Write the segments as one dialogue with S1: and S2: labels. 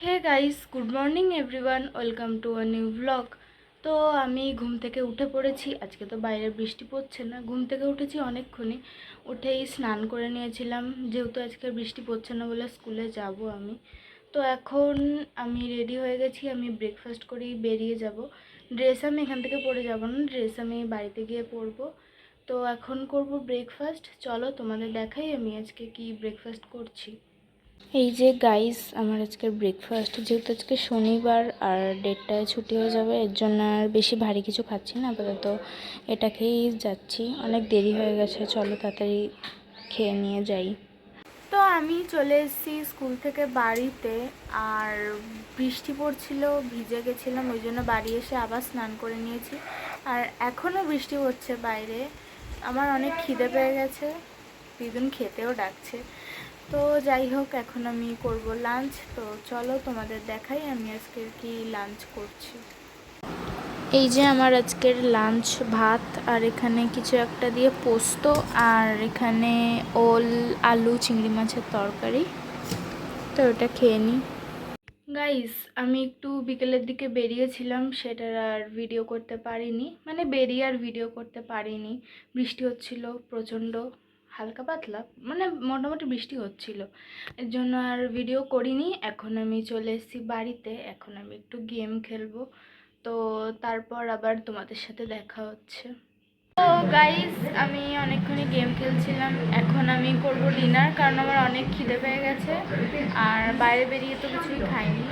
S1: Hey guys, good morning everyone, welcome to a new blog. তো আমি ঘুম থেকে উঠে পড়েছি। আজকে তো বাইরে বৃষ্টি পড়ছে না, ঘুম থেকে উঠেছি অনেকক্ষণই। উঠেই স্নান করে নিয়েছিলাম, যেহেতু আজকে বৃষ্টি পড়ছে না বলে স্কুলে যাব আমি। তো এখন আমি রেডি হয়ে গেছি, আমি ব্রেকফাস্ট করেই বেরিয়ে যাব। ড্রেস আমি এখান থেকে পরে যাব না, ড্রেস আমি বাড়িতে গিয়ে পরবো। তো এখন করব ব্রেকফাস্ট। চলো তোমাদের দেখাই আমি আজকে কি ব্রেকফাস্ট করছি। এই যে গাইস, আমার আজকের ব্রেকফাস্ট, যেহেতু আজকে শনিবার আর 1:30টায় ছুটি হয়ে যাবে, এর জন্য আর বেশি ভারী কিছু খাচ্ছি না আপাতত। এটা খেয়েই যাচ্ছি, অনেক দেরি হয়ে গেছে, চলো তাড়াতাড়ি খেয়ে নিয়ে যাই। তো আমি চলে এসেছি স্কুল থেকে বাড়িতে, আর বৃষ্টি পড়ছিল, ভিজে গেছিলাম, ওই জন্য বাড়ি এসে আবার স্নান করে নিয়েছি। আর এখনও বৃষ্টি হচ্ছে বাইরে। আমার অনেক খিদে পেয়ে গেছে, দিদুন খেতেও ডাকছে। তো যাই হোক, এখন আমি করব লাঞ্চ। তো চলো তোমাদের দেখাই আমি আজকে কি লাঞ্চ করছি। এই যে আমার আজকের লাঞ্চ, ভাত আর এখানে কিছু একটা দিয়ে পোস্ত, আর এখানে ওল, আলু, চিংড়ি মাছের তরকারি। তো ওটা খেয়ে নিই। গাইস, আমি একটু বিকেলের দিকে বেরিয়েছিলাম, সেটার আর ভিডিও করতে পারিনি, মানে বেরিয়ে আর ভিডিও করতে পারিনি। বৃষ্টি হচ্ছিল প্রচণ্ড, হালকা পাতলা, মানে মোটামুটি বৃষ্টি হচ্ছিল, এর জন্য আর ভিডিও করিনি। এখন আমি চলে এসেছি বাড়িতে, এখন আমি একটু গেম খেলবো। তো তারপর আবার তোমাদের সাথে দেখা হচ্ছে। তো গাইস, আমি অনেকক্ষণই গেম খেলছিলাম, এখন আমি করব ডিনার, কারণ আমার অনেক খিদে পেয়ে গেছে আর বাইরে বেরিয়ে তো কিছুই খাইনি।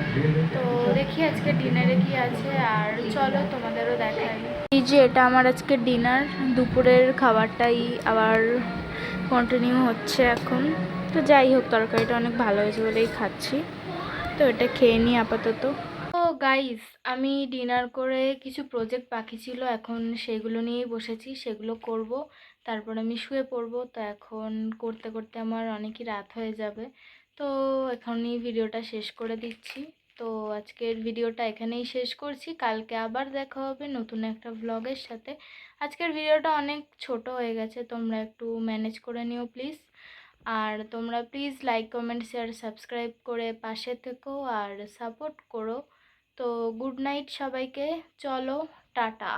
S1: তো দেখি আজকে ডিনারে কি আছে, আর চলো তোমাদেরও দেখাই। এই যে এটা আমার আজকে ডিনার, দুপুরের খাবারটাই আবার কন্টিনিউ হচ্ছে এখন। তো যাই হোক, তরকারিটা অনেক ভালো হয়েছে বলেই খাচ্ছি। তো এটা খেয়ে নিই আপাতত। তো গাইস, আমি ডিনার করে কিছু প্রজেক্ট বাকি ছিল, এখন সেগুলো নিয়েই বসেছি, সেগুলো করব, তারপর আমি শুয়ে পড়বো। তো এখন করতে করতে আমার অনেকই রাত হয়ে যাবে। তো এখনই ভিডিওটা শেষ করে দিচ্ছি। তো আজকের ভিডিওটা এখানেই শেষ করছি, কালকে আবার দেখা হবে নতুন একটা ভ্লগের সাথে। আজকের ভিডিওটা অনেক ছোট হয়ে গেছে, তোমরা একটু ম্যানেজ করে নিও প্লিজ। আর তোমরা please like, comment, share, subscribe করে পাশে থেকো আর সাপোর্ট করো। তো গুড নাইট সবাইকে, চলো টাটা।